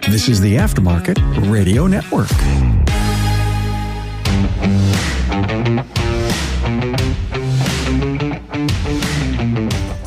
This is the Aftermarket Radio Network.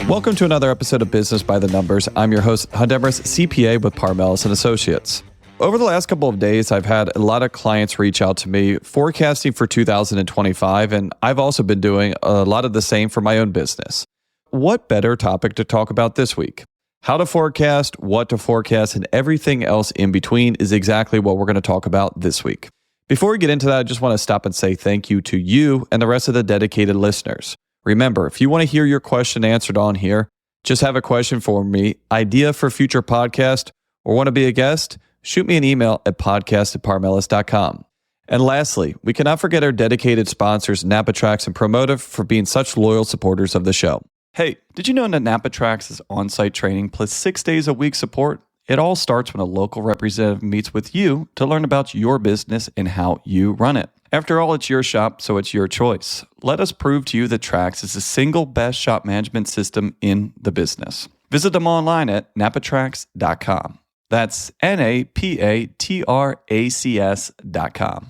Welcome to another episode of Business by the Numbers. I'm your host, Hunt Demarest, CPA with Paar Melis and Associates. Over the last couple of days, I've had a lot of clients reach out to me forecasting for 2025, and I've also been doing a lot of the same for my own business. What better topic to talk about this week? How to forecast, what to forecast, and everything else in between is exactly what we're going to talk about this week. Before we get into that, I just want to stop and say thank you to you and the rest of the dedicated listeners. Remember, if you want to hear your question answered on here, just have a question for me, idea for future podcast, or want to be a guest, shoot me an email at podcast@parmelis.com. And lastly, we cannot forget our dedicated sponsors, NAPA and Promotive, for being such loyal supporters of the show. Hey, did you know that NAPA is on-site training plus 6 days a week support? It all starts when a local representative meets with you to learn about your business and how you run it. After all, it's your shop, so it's your choice. Let us prove to you that Trax is the single best shop management system in the business. Visit them online at napatrax.com. That's NAPATRACS.com.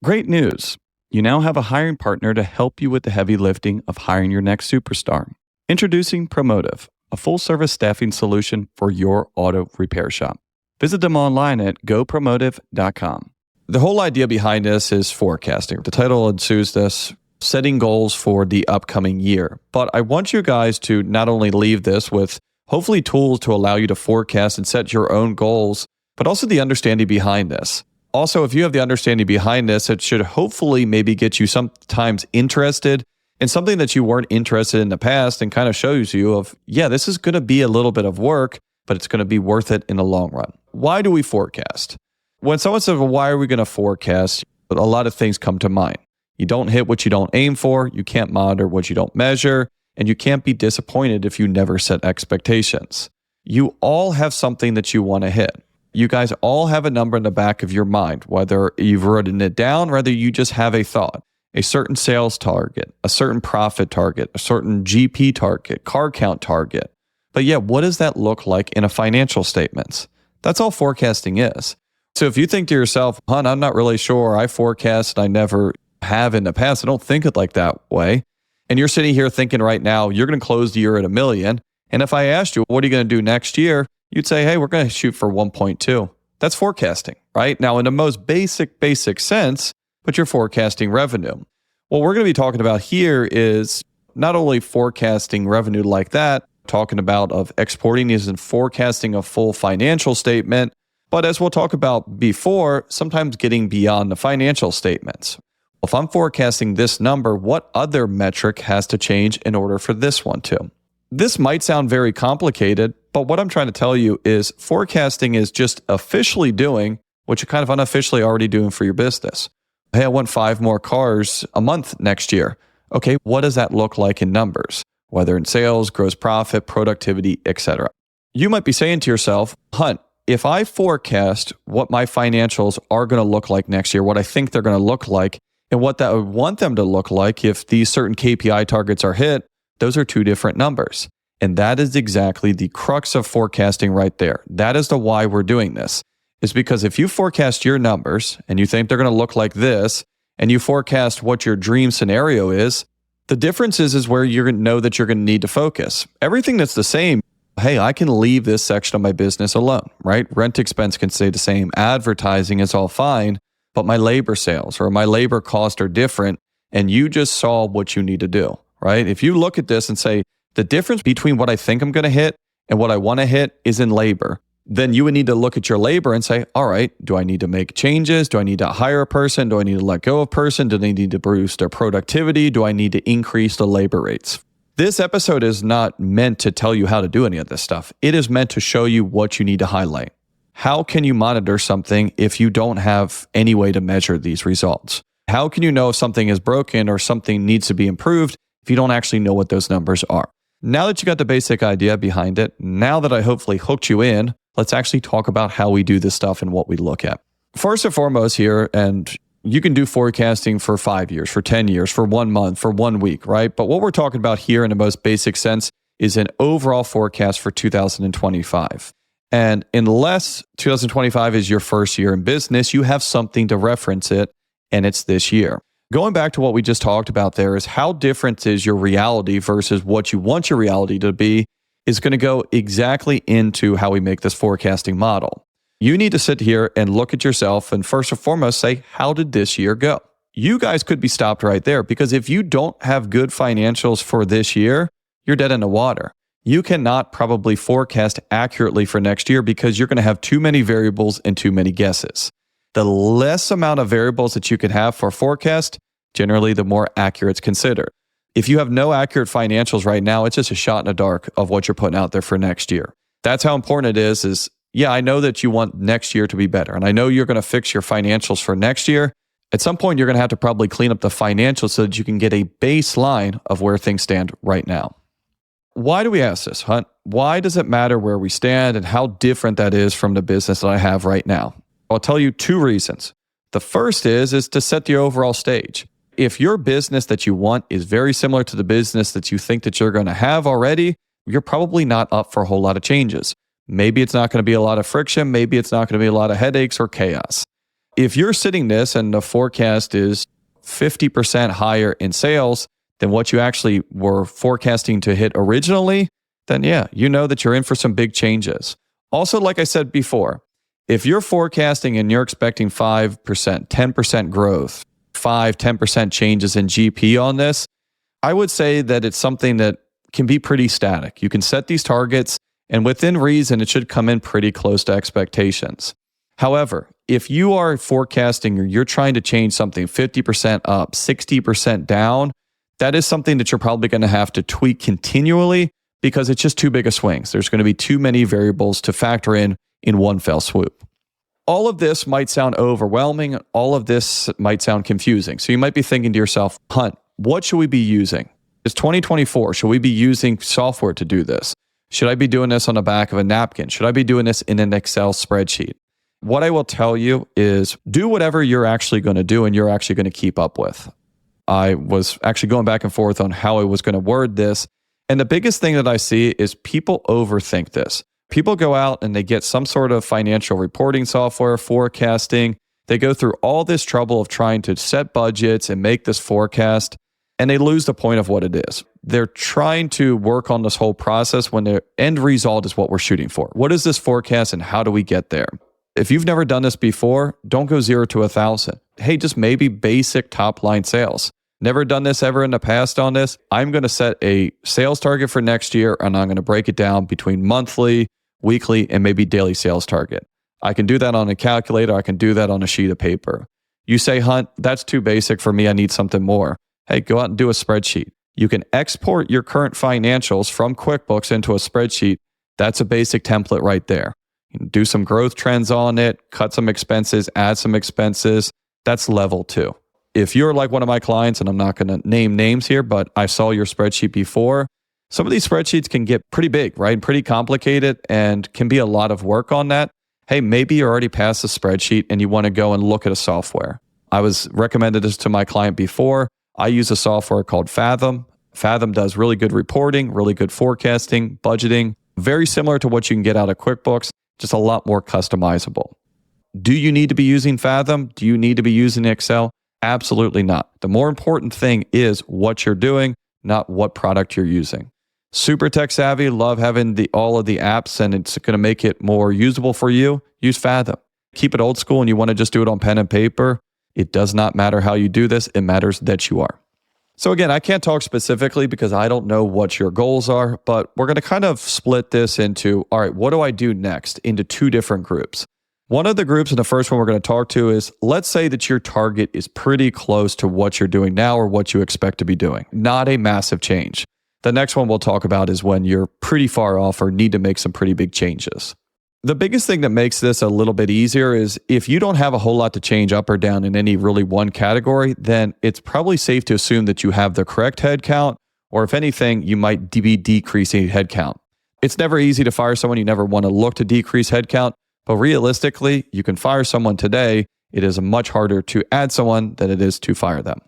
Great news. You now have a hiring partner to help you with the heavy lifting of hiring your next superstar. Introducing Promotive, a full-service staffing solution for your auto repair shop. Visit them online at gopromotive.com. The whole idea behind this is forecasting. The title ensues this, setting goals for the upcoming year. But I want you guys to not only leave this with hopefully tools to allow you to forecast and set your own goals, but also the understanding behind this. Also, if you have the understanding behind this, it should hopefully maybe get you sometimes interested in something that you weren't interested in the past and kind of shows you of, yeah, this is going to be a little bit of work, but it's going to be worth it in the long run. Why do we forecast? When someone says, well, why are we going to forecast? A lot of things come to mind. You don't hit what you don't aim for, you can't monitor what you don't measure, and you can't be disappointed if you never set expectations. You all have something that you want to hit. You guys all have a number in the back of your mind, whether you've written it down, whether you just have a thought. A certain sales target, a certain profit target, a certain GP target, car count target. But yeah, what does that look like in a financial statements? That's all forecasting is. So if you think to yourself, Hunt, I'm not really sure, I forecast and I never have in the past, I don't think it like that way. And you're sitting here thinking right now, you're going to close the year at $1 million. And if I asked you, what are you going to do next year? You'd say, hey, we're going to shoot for 1.2. That's forecasting, right? Now, in the most basic sense, but you're forecasting revenue. What we're going to be talking about here is not only forecasting revenue like that, talking about of exporting these and forecasting a full financial statement, but as we'll talk about before, sometimes getting beyond the financial statements. If I'm forecasting this number, what other metric has to change in order for this one to? This might sound very complicated, but what I'm trying to tell you is forecasting is just officially doing what you're kind of unofficially already doing for your business. Hey, I want 5 more cars a month next year. Okay, what does that look like in numbers? Whether in sales, gross profit, productivity, etc. You might be saying to yourself, Hunt, if I forecast what my financials are going to look like next year, what I think they're going to look like, and what that would want them to look like if these certain KPI targets are hit, those are 2 different numbers. And that is exactly the crux of forecasting right there. That is the why we're doing this. Is because if you forecast your numbers and you think they're going to look like this, and you forecast what your dream scenario is, the difference is where you're going to know that you're going to need to focus. Everything that's the same, hey, I can leave this section of my business alone, right? Rent expense can stay the same. Advertising is all fine, but my labor sales or my labor costs are different, and you just saw what you need to do, right? If you look at this and say, the difference between what I think I'm going to hit and what I want to hit is in labor, then you would need to look at your labor and say, all right, do I need to make changes? Do I need to hire a person? Do I need to let go of a person? Do they need to boost their productivity? Do I need to increase the labor rates? This episode is not meant to tell you how to do any of this stuff. It is meant to show you what you need to highlight. How can you monitor something if you don't have any way to measure these results? How can you know if something is broken or something needs to be improved if you don't actually know what those numbers are? Now that you got the basic idea behind it, now that I hopefully hooked you in, let's actually talk about how we do this stuff and what we look at. First and foremost here, and you can do forecasting for 5 years, for 10 years, for 1 month, for 1 week, right? But what we're talking about here in the most basic sense is an overall forecast for 2025. And unless 2025 is your first year in business, you have something to reference it, and it's this year. Going back to what we just talked about there is how different is your reality versus what you want your reality to be is going to go exactly into how we make this forecasting model. You need to sit here and look at yourself and first and foremost say, how did this year go? You guys could be stopped right there because if you don't have good financials for this year, you're dead in the water. You cannot probably forecast accurately for next year because you're going to have too many variables and too many guesses. The less amount of variables that you can have for forecast, generally the more accurate it's considered. If you have no accurate financials right now, it's just a shot in the dark of what you're putting out there for next year. That's how important it is yeah, I know that you want next year to be better. And I know you're going to fix your financials for next year. At some point, you're going to have to probably clean up the financials so that you can get a baseline of where things stand right now. Why do we ask this, Hunt? Why does it matter where we stand and how different that is from the business that I have right now? I'll tell you two reasons. The first is to set the overall stage. If your business that you want is very similar to the business that you think that you're going to have already, you're probably not up for a whole lot of changes. Maybe it's not going to be a lot of friction. Maybe it's not going to be a lot of headaches or chaos. If you're sitting this and the forecast is 50% higher in sales than what you actually were forecasting to hit originally, then yeah, you know that you're in for some big changes. Also, like I said before, if you're forecasting and you're expecting 5%, 10% growth, 5-10% changes in GP on this, I would say that it's something that can be pretty static. You can set these targets, and within reason, it should come in pretty close to expectations. However, if you are forecasting or you're trying to change something 50% up, 60% down, that is something that you're probably going to have to tweak continually because it's just too big of swings. There's going to be too many variables to factor in one fell swoop. All of this might sound overwhelming. All of this might sound confusing. So you might be thinking to yourself, Hunt, what should we be using? It's 2024. Should we be using software to do this? Should I be doing this on the back of a napkin? Should I be doing this in an Excel spreadsheet? What I will tell you is do whatever you're actually going to do and you're actually going to keep up with. I was actually going back and forth on how I was going to word this. And the biggest thing that I see is people overthink this. People go out and they get some sort of financial reporting software, forecasting. They go through all this trouble of trying to set budgets and make this forecast, and they lose the point of what it is. They're trying to work on this whole process when the end result is what we're shooting for. What is this forecast and how do we get there? If you've never done this before, don't go 0 to 1,000. Hey, just maybe basic top line sales. Never done this ever in the past on this. I'm going to set a sales target for next year and I'm going to break it down between monthly, weekly, and maybe daily sales target. I can do that on a calculator. I can do that on a sheet of paper. You say, Hunt, that's too basic for me. I need something more. Hey, go out and do a spreadsheet. You can export your current financials from QuickBooks into a spreadsheet. That's a basic template right there. You can do some growth trends on it, cut some expenses, add some expenses. That's level 2. If you're like one of my clients, and I'm not going to name names here, but I saw your spreadsheet before, some of these spreadsheets can get pretty big, right? Pretty complicated and can be a lot of work on that. Hey, maybe you're already past the spreadsheet and you want to go and look at a software. I was recommended this to my client before. I use a software called Fathom. Fathom does really good reporting, really good forecasting, budgeting, very similar to what you can get out of QuickBooks, just a lot more customizable. Do you need to be using Fathom? Do you need to be using Excel? Absolutely not. The more important thing is what you're doing, not what product you're using. Super tech savvy, love having all of the apps, and it's going to make it more usable for you. Use Fathom. Keep it old school and you want to just do it on pen and paper. It does not matter how you do this. It matters that you are. So again, I can't talk specifically because I don't know what your goals are, but we're going to kind of split this into, all right, what do I do next, into 2 different groups. One of the groups, and the first one we're going to talk to is, let's say that your target is pretty close to what you're doing now or what you expect to be doing. Not a massive change. The next one we'll talk about is when you're pretty far off or need to make some pretty big changes. The biggest thing that makes this a little bit easier is if you don't have a whole lot to change up or down in any really one category, then it's probably safe to assume that you have the correct head count, or if anything, you might be decreasing head count. It's never easy to fire someone. You never want to look to decrease head count, but realistically, you can fire someone today. It is much harder to add someone than it is to fire them.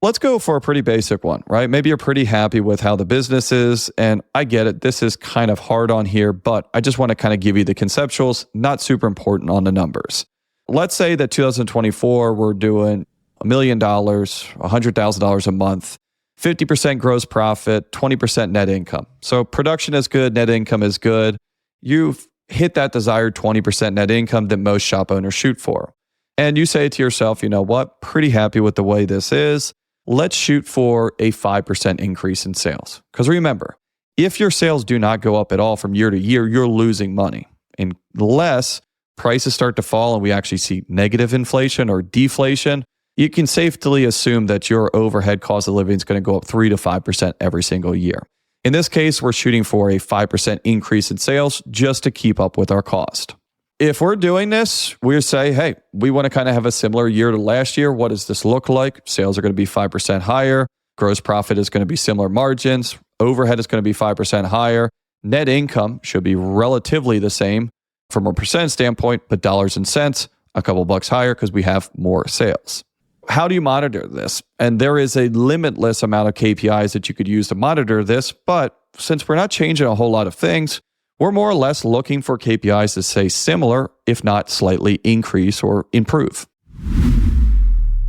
Let's go for a pretty basic one, right? Maybe you're pretty happy with how the business is, and I get it. This is kind of hard on here, but I just want to kind of give you the conceptuals, not super important on the numbers. Let's say that 2024, we're doing $1 million, $100,000 a month, 50% gross profit, 20% net income. So production is good, net income is good. You've hit that desired 20% net income that most shop owners shoot for. And you say to yourself, you know what, pretty happy with the way this is. Let's shoot for a 5% increase in sales. Because remember, if your sales do not go up at all from year to year, you're losing money. Unless prices start to fall and we actually see negative inflation or deflation, you can safely assume that your overhead cost of living is going to go up 3 to 5% every single year. In this case, we're shooting for a 5% increase in sales just to keep up with our cost. If we're doing this, we say, hey, we want to kind of have a similar year to last year. What does this look like? Sales are going to be 5% higher. Gross profit is going to be similar margins. Overhead is going to be 5% higher. Net income should be relatively the same from a percent standpoint, but dollars and cents, a couple bucks higher because we have more sales. How do you monitor this? And there is a limitless amount of KPIs that you could use to monitor this, but since we're not changing a whole lot of things, we're more or less looking for KPIs that stay similar, if not slightly increase or improve.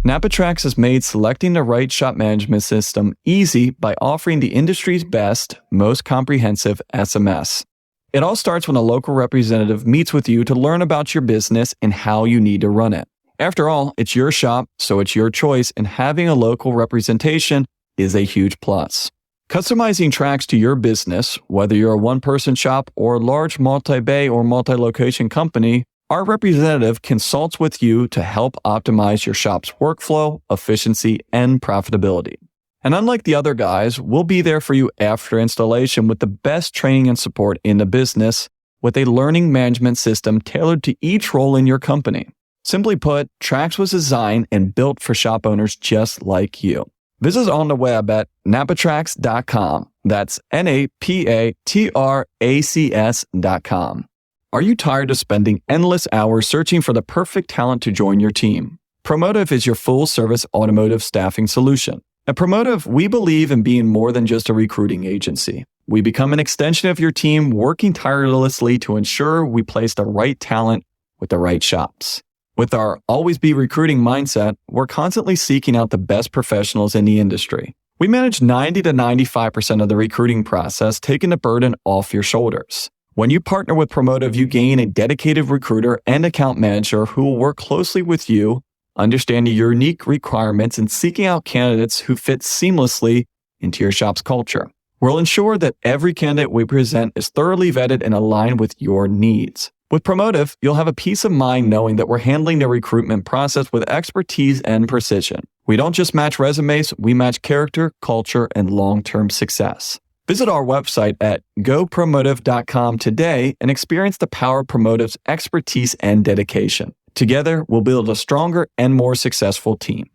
NAPA Tracks has made selecting the right shop management system easy by offering the industry's best, most comprehensive SMS. It all starts when a local representative meets with you to learn about your business and how you need to run it. After all, it's your shop, so it's your choice, and having a local representation is a huge plus. Customizing tracks to your business, whether you're a one-person shop or a large multi-bay or multi-location company, our representative consults with you to help optimize your shop's workflow, efficiency, and profitability. And unlike the other guys, we'll be there for you after installation with the best training and support in the business with a learning management system tailored to each role in your company. Simply put, Tracks was designed and built for shop owners just like you. Visit us on the web at napatracks.com. That's NAPATRACS.com. Are you tired of spending endless hours searching for the perfect talent to join your team? Promotive is your full-service automotive staffing solution. At Promotive, we believe in being more than just a recruiting agency. We become an extension of your team, working tirelessly to ensure we place the right talent with the right shops. With our always be recruiting mindset, we're constantly seeking out the best professionals in the industry. We manage 90 to 95% of the recruiting process, taking the burden off your shoulders. When you partner with Promotive, you gain a dedicated recruiter and account manager who will work closely with you, understanding your unique requirements and seeking out candidates who fit seamlessly into your shop's culture. We'll ensure that every candidate we present is thoroughly vetted and aligned with your needs. With Promotive, you'll have a peace of mind knowing that we're handling the recruitment process with expertise and precision. We don't just match resumes, we match character, culture, and long-term success. Visit our website at gopromotive.com today and experience the power of Promotive's expertise and dedication. Together, we'll build a stronger and more successful team.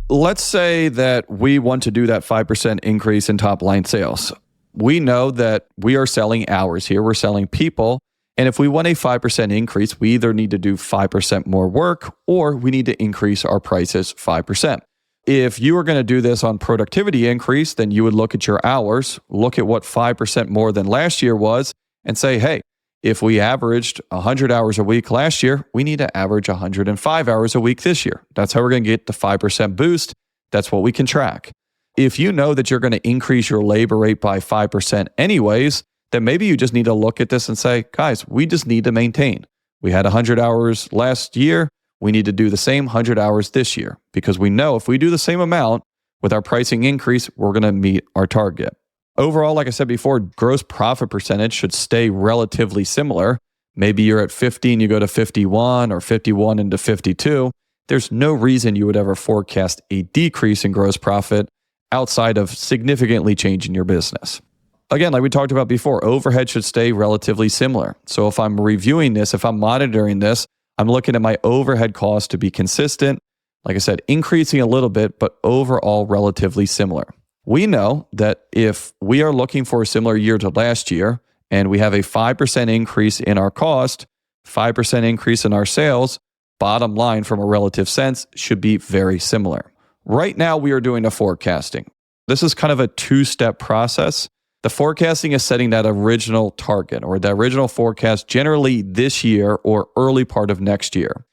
Let's say that we want to do that 5% increase in top-line sales. We know that we are selling hours here. We're selling people. And if we want a 5% increase, we either need to do 5% more work or we need to increase our prices 5%. If you were going to do this on productivity increase, then you would look at your hours, look at what 5% more than last year was, and say, hey, if we averaged 100 hours a week last year, we need to average 105 hours a week this year. That's how we're going to get the 5% boost. That's what we can track. If you know that you're going to increase your labor rate by 5% anyways, then maybe you just need to look at this and say, guys, we just need to maintain. We had 100 hours last year. We need to do the same 100 hours this year because we know if we do the same amount with our pricing increase, we're going to meet our target. Overall, like I said before, gross profit percentage should stay relatively similar. Maybe you're at 50 and you go to 51 or 51 into 52. There's no reason you would ever forecast a decrease in gross profit outside of significantly changing your business. Again, like we talked about before, overhead should stay relatively similar. So if I'm reviewing this, if I'm monitoring this, I'm looking at my overhead costs to be consistent. Like I said, increasing a little bit, but overall relatively similar. We know that if we are looking for a similar year to last year and we have a 5% increase in our cost, 5% increase in our sales, bottom line from a relative sense should be very similar. Right now, we are doing a forecasting. This is kind of a two-step process. The forecasting is setting that original target or the original forecast generally this year or early part of next year.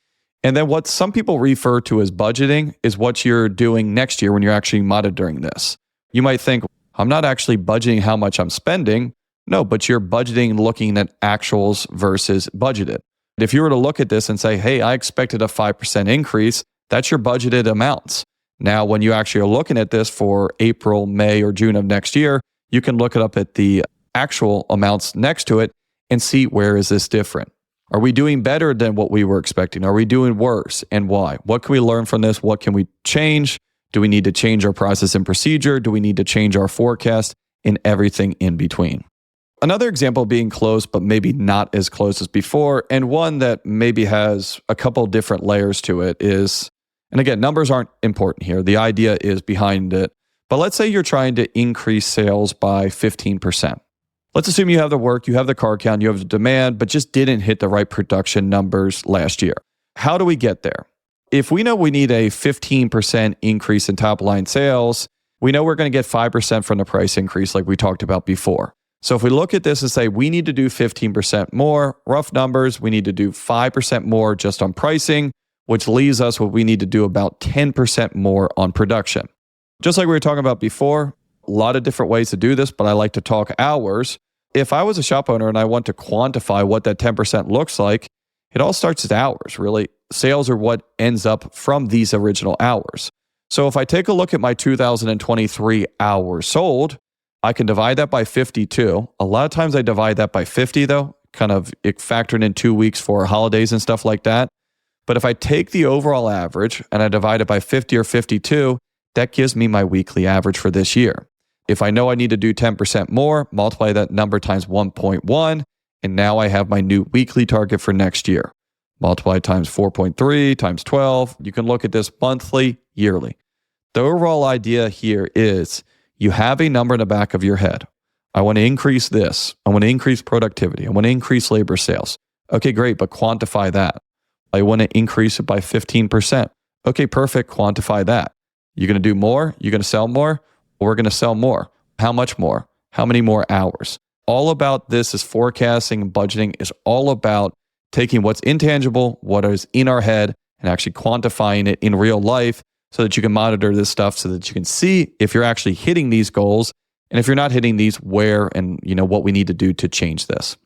And then what some people refer to as budgeting is what you're doing next year when you're actually monitoring this. You might think, I'm not actually budgeting how much I'm spending. No, but you're budgeting looking at actuals versus budgeted. If you were to look at this and say, hey, I expected a 5% increase, that's your budgeted amounts. Now, when you actually are looking at this for April, May, or June of next year, you can look it up at the actual amounts next to it and see where is this different. Are we doing better than what we were expecting? Are we doing worse? And why? What can we learn from this? What can we change? Do we need to change our process and procedure? Do we need to change our forecast? And everything in between. Another example being close, but maybe not as close as before, and one that maybe has a couple different layers to it is, and again, numbers aren't important here. The idea is behind it. But let's say you're trying to increase sales by 15%. Let's assume you have the work, you have the car count, you have the demand, but just didn't hit the right production numbers last year. How do we get there? If we know we need a 15% increase in top line sales, we know we're going to get 5% from the price increase like we talked about before. So if we look at this and say we need to do 15% more, rough numbers, we need to do 5% more just on pricing, which leaves us what we need to do about 10% more on production. Just like we were talking about before, a lot of different ways to do this, but I like to talk hours. If I was a shop owner and I want to quantify what that 10% looks like, it all starts at hours, really. Sales are what ends up from these original hours. So if I take a look at my 2023 hours sold, I can divide that by 52. A lot of times I divide that by 50 though, kind of factoring in 2 weeks for holidays and stuff like that. But if I take the overall average and I divide it by 50 or 52, that gives me my weekly average for this year. If I know I need to do 10% more, multiply that number times 1.1, and now I have my new weekly target for next year. Multiply times 4.3 times 12. You can look at this monthly, yearly. The overall idea here is you have a number in the back of your head. I want to increase this. I want to increase productivity. I want to increase labor sales. Okay, great, but quantify that. I want to increase it by 15%. Okay, perfect, quantify that. You're going to do more? You're going to sell more? Or we're going to sell more. How much more? How many more hours? All about this is forecasting and budgeting is all about taking what's intangible, what is in our head, and actually quantifying it in real life so that you can monitor this stuff so that you can see if you're actually hitting these goals. And if you're not hitting these, where and what we need to do to change this.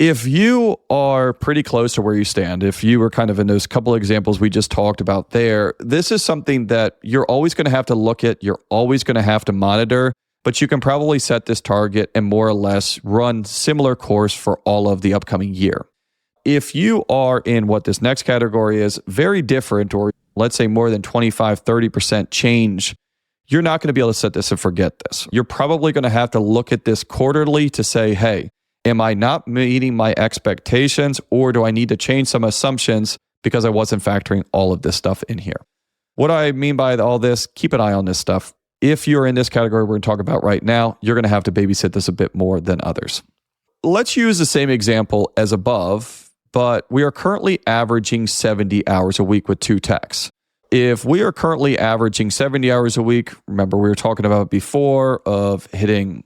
If you are pretty close to where you stand, if you were kind of in those couple examples we just talked about there, this is something that you're always going to have to look at, you're always going to have to monitor, but you can probably set this target and more or less run similar course for all of the upcoming year. If you are in what this next category is very different, or let's say more than 25, 30% change, you're not going to be able to set this and forget this. You're probably going to have to look at this quarterly to say, hey, am I not meeting my expectations, or do I need to change some assumptions because I wasn't factoring all of this stuff in here? What I mean by all this, keep an eye on this stuff. If you're in this category we're going to talk about right now, you're going to have to babysit this a bit more than others. Let's use the same example as above, but we are currently averaging 70 hours a week with 2 techs. If we are currently averaging 70 hours a week, remember we were talking about before of hitting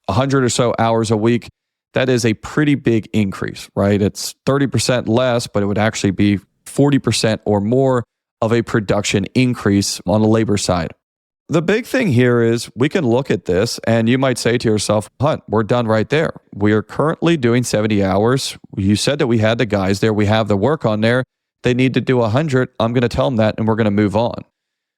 100 or so hours a week, that is a pretty big increase, right? It's 30% less, but it would actually be 40% or more of a production increase on the labor side. The big thing here is we can look at this and you might say to yourself, Hunt, we're done right there. We are currently doing 70 hours. You said that we had the guys there. We have the work on there. They need to do 100. I'm going to tell them that and we're going to move on.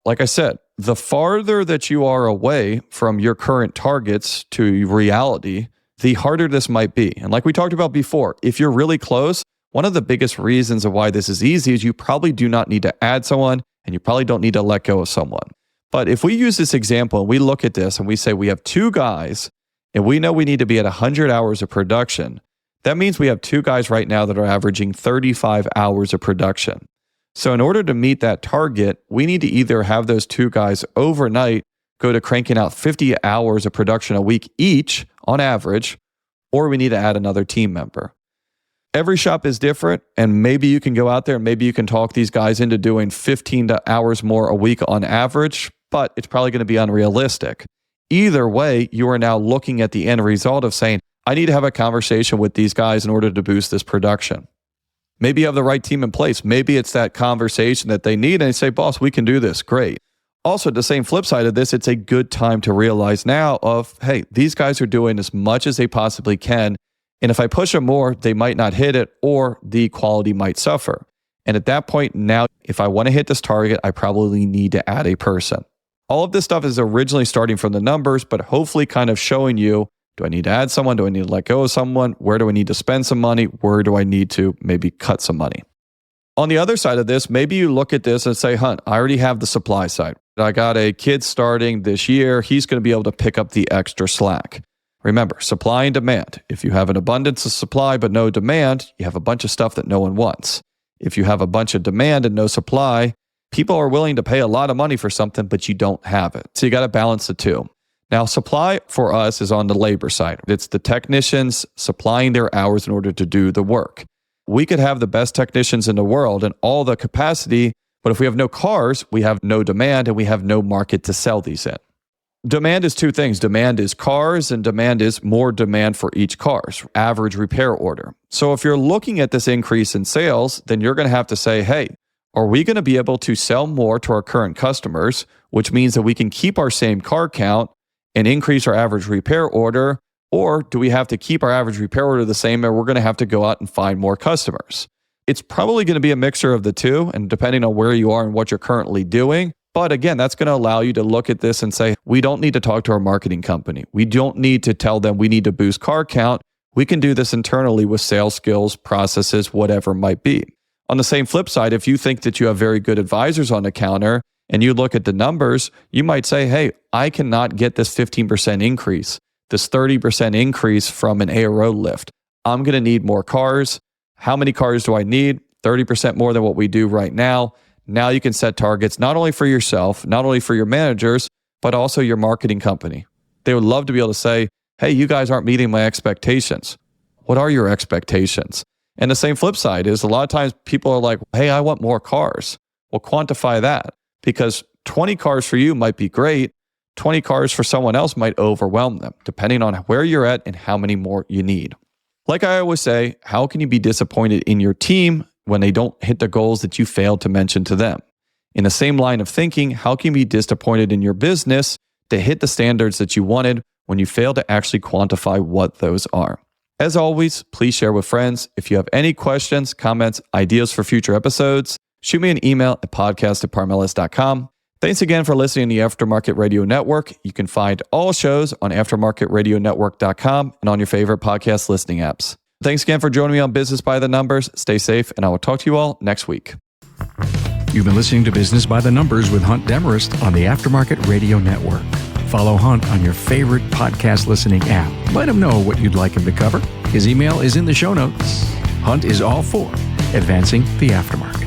Like I said, the farther that you are away from your current targets to reality, the harder this might be. And like we talked about before, if you're really close, one of the biggest reasons of why this is easy is you probably do not need to add someone and you probably don't need to let go of someone. But if we use this example and we look at this and we say we have 2 guys and we know we need to be at 100 hours of production, that means we have 2 guys right now that are averaging 35 hours of production. So in order to meet that target, we need to either have those 2 guys overnight go to cranking out 50 hours of production a week each on average, or we need to add another team member. Every shop is different, and maybe you can go out there and maybe you can talk these guys into doing 15 hours more a week on average, but it's probably going to be unrealistic. Either way, you are now looking at the end result of saying, I need to have a conversation with these guys in order to boost this production. Maybe you have the right team in place. Maybe it's that conversation that they need, and they say, boss, we can do this. Great. Also, the same flip side of this, it's a good time to realize now of, hey, these guys are doing as much as they possibly can. And if I push them more, they might not hit it or the quality might suffer. And at that point, now, if I want to hit this target, I probably need to add a person. All of this stuff is originally starting from the numbers, but hopefully kind of showing you, do I need to add someone? Do I need to let go of someone? Where do I need to spend some money? Where do I need to maybe cut some money? On the other side of this, maybe you look at this and say, Hunt, I already have the supply side. I got a kid starting this year. He's going to be able to pick up the extra slack. Remember, supply and demand. If you have an abundance of supply but no demand, you have a bunch of stuff that no one wants. If you have a bunch of demand and no supply, people are willing to pay a lot of money for something, but you don't have it. So you got to balance the two. Now, supply for us is on the labor side. It's the technicians supplying their hours in order to do the work. We could have the best technicians in the world and all the capacity, but if we have no cars, we have no demand and we have no market to sell these in. Demand is two things. Demand is cars and demand is more demand for each car's average repair order. So if you're looking at this increase in sales, then you're going to have to say, hey, are we going to be able to sell more to our current customers, which means that we can keep our same car count and increase our average repair order? Or do we have to keep our average repair order the same and we're going to have to go out and find more customers? It's probably going to be a mixture of the two, and depending on where you are and what you're currently doing. But again, that's going to allow you to look at this and say, we don't need to talk to our marketing company. We don't need to tell them we need to boost car count. We can do this internally with sales skills, processes, whatever it might be. On the same flip side, if you think that you have very good advisors on the counter and you look at the numbers, you might say, hey, I cannot get this 15% increase, this 30% increase from an ARO lift. I'm going to need more cars. How many cars do I need? 30% more than what we do right now. Now you can set targets not only for yourself, not only for your managers, but also your marketing company. They would love to be able to say, hey, you guys aren't meeting my expectations. What are your expectations? And the same flip side is a lot of times people are like, hey, I want more cars. Well, quantify that, because 20 cars for you might be great. 20 cars for someone else might overwhelm them, depending on where you're at and how many more you need. Like I always say, how can you be disappointed in your team when they don't hit the goals that you failed to mention to them? In the same line of thinking, how can you be disappointed in your business to hit the standards that you wanted when you fail to actually quantify what those are? As always, please share with friends. If you have any questions, comments, ideas for future episodes, shoot me an email at podcast@parmelis.com. Thanks again for listening to the Aftermarket Radio Network. You can find all shows on aftermarketradionetwork.com and on your favorite podcast listening apps. Thanks again for joining me on Business by the Numbers. Stay safe, and I will talk to you all next week. You've been listening to Business by the Numbers with Hunt Demarest on the Aftermarket Radio Network. Follow Hunt on your favorite podcast listening app. Let him know what you'd like him to cover. His email is in the show notes. Hunt is all for advancing the aftermarket.